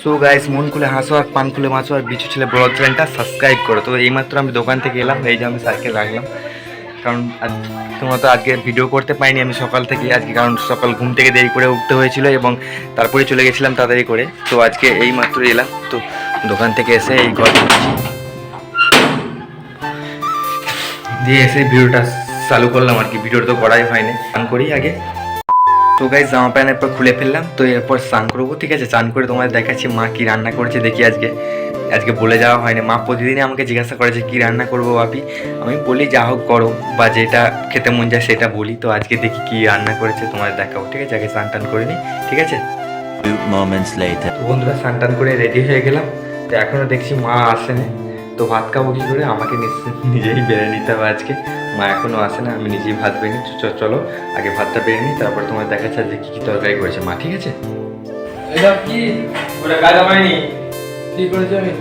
So guys, মন খুলে হাসো আর পান খুলে মাছো আর বিচু ছেলে ব্লগ চ্যানেলটা সাবস্ক্রাইব করো। তো এইমাত্র আমি দোকান থেকে এলাম, এই যে আমি সাইকেল রাখলাম, কারণ তোমরা তো আজকে ভিডিও করতে পাইনি আমি সকাল থেকে আজকে, কারণ সকাল ঘুম থেকে দেরি করে উঠতে হয়েছিল এবং তারপরে চলে গেছিলাম তাড়াতাড়ি করে। তো আজকে এই মাত্র এলাম, তো দোকান থেকে এসে এই ঘর দিয়ে এসে ভিডিওটা চালু করলাম আর কি। ভিডিওটা তো করাই হয়নি, স্নান করি আগে। তো গাইস, জামা প্যান্ট এরপর খুলে ফেললাম, তো এরপর স্নান করবো, ঠিক আছে। স্নান করে তোমাদের দেখাচ্ছি মা কি রান্না করেছে দেখি। আজকে বলে যাওয়া হয়নি, মা প্রতিদিনই আমাকে জিজ্ঞাসা করে যে কী রান্না করবো বাপি। আমি বলি যা হোক করো, বা যেটা খেতে মন যায় সেটা বলি। তো আজকে দেখি কী রান্না করেছে তোমাদের দেখাবো, ঠিক আছে। আগে স্নান টান করে নিই, ঠিক আছে। তো বন্ধুরা, স্নান টান করে রেডি হয়ে গেলাম, তো এখনও দেখছি মা আসেনি। তো ভাত খাবো কী করে, আমাকে নিজেই বেড়ে নিতে হবে আজকে। মা এখনও আসে না, আমি নিজেই ভাত বেড়ে নিই। চলো আগে ভাতটা বেড়ে নিই, তারপর তোমার দেখাচ্ছে আজকে কী কী তরকারি করেছে মা, ঠিক আছে। এটা কি ওটা কাজ হয়নি, কি করেছি আমি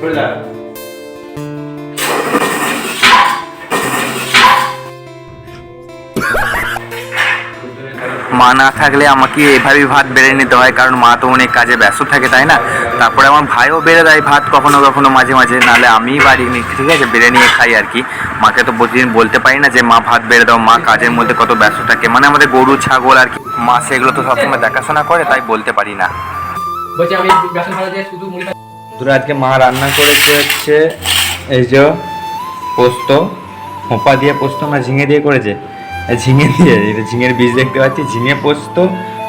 করে দাও। মা না থাকলে আমাকে এভাবেই ভাত বেড়ে নিতে হয়, কারণ মা তো অনেক কাজে ব্যস্ত থাকে, তাই না। তারপরে আমার ভাইও বেড়ে দেয় ভাত কখনো কখনো মাঝে মাঝে, নাহলে আমিই বাড়ি নিই, ঠিক আছে, বেড়ে নিয়ে খাই আর কি। মাকে তো প্রতিদিন বলতে পারি না যে মা ভাত বেড়ে দাও, মা কাজের মধ্যে কত ব্যস্ত থাকে, মানে আমাদের গরু ছাগল আর কি, মা সেগুলো তো সবসময় দেখাশোনা করে, তাই বলতে পারি না। বলছি আমি বেসন ভাজা দিয়ে শুধু মুড়ি ধরো আজকে মা রান্না করেছে হচ্ছে এই যে পোস্ত, হোঁপা দিয়ে পোস্ত না ঝিঙে দিয়ে করেছে, ঝিঙে দিয়ে, এটা ঝিঙের বীজ দেখতে পাচ্ছি, ঝিঙে পোস্ত,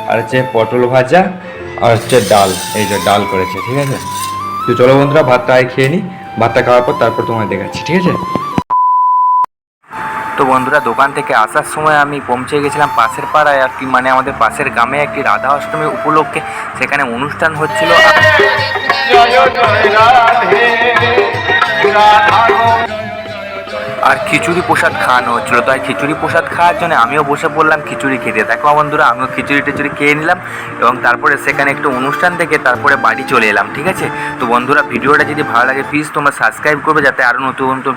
আর হচ্ছে পটল ভাজা, আর হচ্ছে ডাল, এই যে ডাল করেছে, ঠিক আছে। তো চলো বন্ধুরা, ভাতটা খেয়ে নিই, ভাতটা খাওয়ার পর তারপর তোমায় দেখাচ্ছি, ঠিক আছে। তো বন্ধুরা, দোকান থেকে আসার সময় আমি পৌঁছে গেছিলাম পাশের পাড়ায় আর কি, মানে আমাদের পাশের গ্রামে একটি রাধা অষ্টমী উপলক্ষে সেখানে অনুষ্ঠান হচ্ছিল, আর খিচুড়ি প্রসাদ খাওয়ানো হচ্ছিলো। তাই খিচুড়ি প্রসাদ খাওয়ার জন্য আমিও বসে পড়লাম খিচুড়ি খেতে। দেখো বন্ধুরা, আমিও খিচুড়ি টিচুড়ি খেয়ে নিলাম এবং তারপরে সেখানে একটু অনুষ্ঠান দেখে তারপরে বাড়ি চলে এলাম, ঠিক আছে। তো বন্ধুরা, ভিডিওটা যদি ভালো লাগে প্লিজ তোমরা সাবস্ক্রাইব করবে, যাতে আরও নতুন নতুন